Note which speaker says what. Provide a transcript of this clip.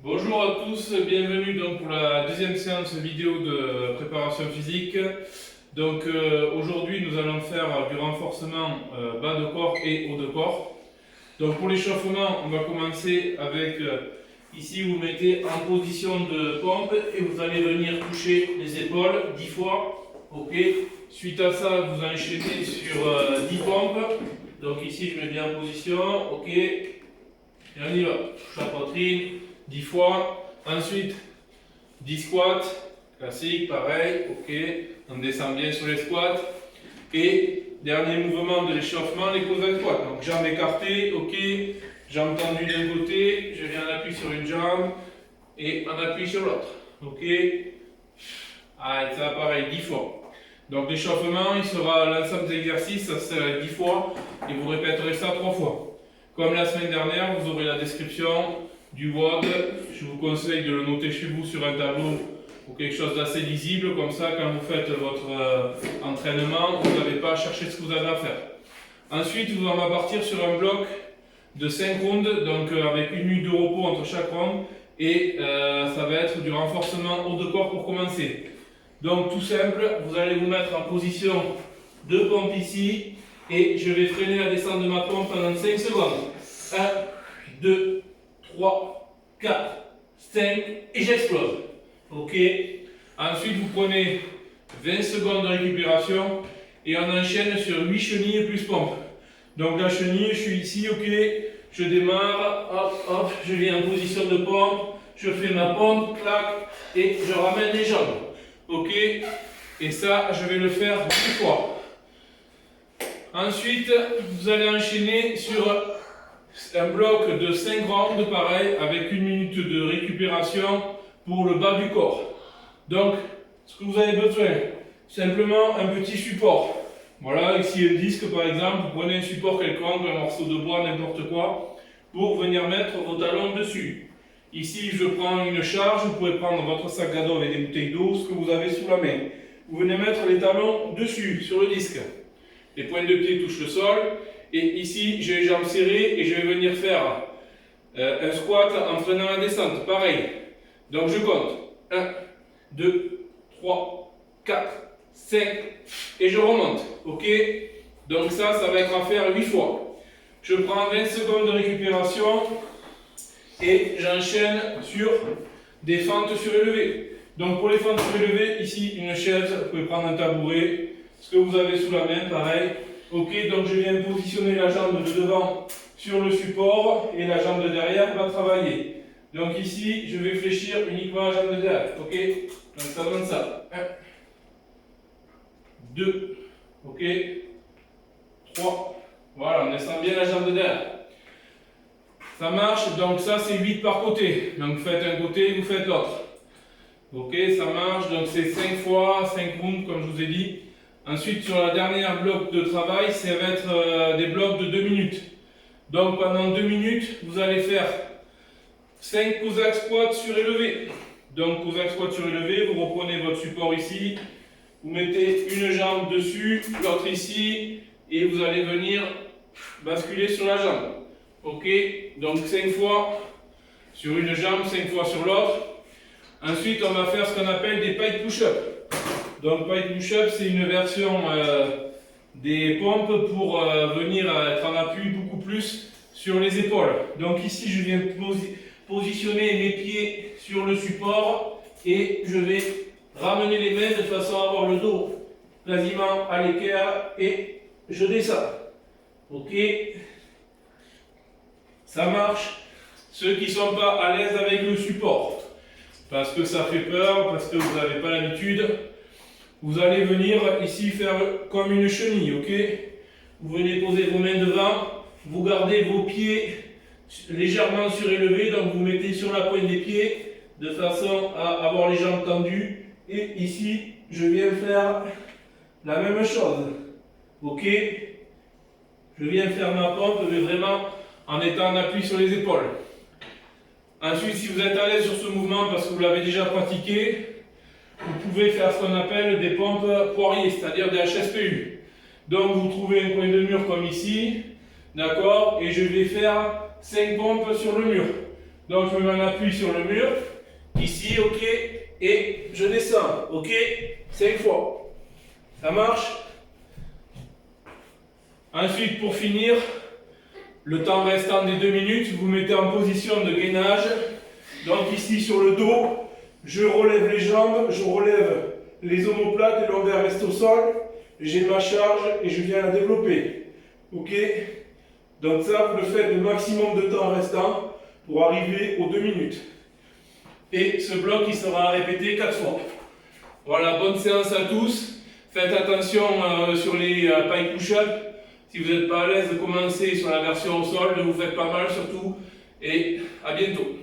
Speaker 1: Bonjour à tous, bienvenue donc pour la deuxième séance vidéo de préparation physique. Donc aujourd'hui nous allons faire du renforcement bas de corps et haut de corps. Donc pour l'échauffement, on va commencer avec ici vous mettez en position de pompe et vous allez venir toucher les épaules 10 fois. Ok. Suite à ça, vous enchaînez sur 10 pompes. Donc ici je mets bien en position. Ok. Et on y va. Touche la poitrine 10 fois. Ensuite 10 squats. Classique, pareil. Ok. On descend bien sur les squats. Et dernier mouvement de l'échauffement, les Cossack squats. Donc jambes écartées, ok, jambes tendues d'un côté, je viens en appui sur une jambe et en appui sur l'autre. Ok. Allez, ça va pareil, 10 fois. Donc l'échauffement, il sera l'ensemble des exercices, ça sera 10 fois et vous répéterez ça 3 fois. Comme la semaine dernière, vous aurez la description du WOD. Je vous conseille de le noter chez vous sur un tableau ou quelque chose d'assez lisible, comme ça quand vous faites votre entraînement, vous n'avez pas à chercher ce que vous avez à faire. Ensuite, on va partir sur un bloc de 5 rounds, donc avec une minute de repos entre chaque round, et ça va être du renforcement haut de corps pour commencer. Donc tout simple, vous allez vous mettre en position de pompe ici, et je vais freiner la descente de ma pompe pendant 5 secondes. 1, 2, 3, 4, 5, et j'explose. Ok. Ensuite, vous prenez 20 secondes de récupération et on enchaîne sur 8 chenilles plus pompe. Donc la chenille, je suis ici, ok. Je démarre, hop, hop, je viens en position de pompe, je fais ma pompe, clac, et je ramène les jambes. Ok. Et ça, je vais le faire 10 fois. Ensuite, vous allez enchaîner sur un bloc de 5 rounds, pareil, avec une minute de récupération pour le bas du corps. Donc, ce que vous avez besoin, simplement un petit support. Voilà, ici un disque par exemple, vous prenez un support quelconque, un morceau de bois, n'importe quoi, pour venir mettre vos talons dessus. Ici, je prends une charge, vous pouvez prendre votre sac à dos avec des bouteilles d'eau, ce que vous avez sous la main. Vous venez mettre les talons dessus, sur le disque. Les pointes de pied touchent le sol, et ici, j'ai les jambes serrées et je vais venir faire un squat en freinant la descente, pareil. Donc je compte 1, 2, 3, 4, 5 et je remonte. Ok. Donc ça va être à faire 8 fois. Je prends 20 secondes de récupération et j'enchaîne sur des fentes surélevées. Donc pour les fentes surélevées, ici une chaise, vous pouvez prendre un tabouret, ce que vous avez sous la main, pareil. Ok, donc je viens positionner la jambe de devant sur le support et la jambe de derrière va travailler. Donc ici, je vais fléchir uniquement la jambe de derrière. Ok. Donc ça donne ça. 1, 2, ok. 3. Voilà, on descend bien la jambe de derrière. Ça marche, donc ça c'est 8 par côté. Donc vous faites un côté, vous faites l'autre. Ok, ça marche, donc c'est 5 fois, 5 rounds comme je vous ai dit. Ensuite, sur la dernière bloc de travail, ça va être des blocs de 2 minutes. Donc pendant 2 minutes, vous allez faire 5 Cossack squats surélevés. Donc Cossack squat surélevé, vous reprenez votre support ici, vous mettez une jambe dessus, l'autre ici, et vous allez venir basculer sur la jambe. Ok, donc 5 fois sur une jambe, 5 fois sur l'autre. Ensuite, on va faire ce qu'on appelle des pike push-up. Donc pike push-up, c'est une version des pompes pour venir être en appui beaucoup plus sur les épaules. Donc ici, je viens positionner mes pieds sur le support et je vais ramener les mains de façon à avoir le dos quasiment à l'équerre et je descends. Ok, ça marche. Ceux qui ne sont pas à l'aise avec le support, parce que ça fait peur, parce que vous n'avez pas l'habitude, vous allez venir ici faire comme une chenille, ok? Vous venez poser vos mains devant, vous gardez vos pieds légèrement surélevés, donc vous mettez sur la pointe des pieds de façon à avoir les jambes tendues. Et ici, je viens faire la même chose, ok? Je viens faire ma pompe, mais vraiment en étant en appui sur les épaules. Ensuite, si vous êtes à l'aise sur ce mouvement parce que vous l'avez déjà pratiqué, vous pouvez faire ce qu'on appelle des pompes poirier, c'est-à-dire des HSPU. Donc vous trouvez un coin de mur comme ici, d'accord, et je vais faire 5 pompes sur le mur. Donc je me mets en appui sur le mur. Ici, ok. Et je descends, ok. 5 fois. Ça marche. Ensuite, pour finir, le temps restant des 2 minutes, vous mettez en position de gainage. Donc ici sur le dos, je relève les jambes, je relève les omoplates, et l'ovaire reste au sol. J'ai ma charge et je viens la développer. Ok? Donc ça, vous le faites le maximum de temps restant pour arriver aux 2 minutes. Et ce bloc, il sera répété 4 fois. Voilà, bonne séance à tous. Faites attention sur les pike push-up. Si vous n'êtes pas à l'aise, commencez sur la version au sol, ne vous faites pas mal surtout. Et à bientôt.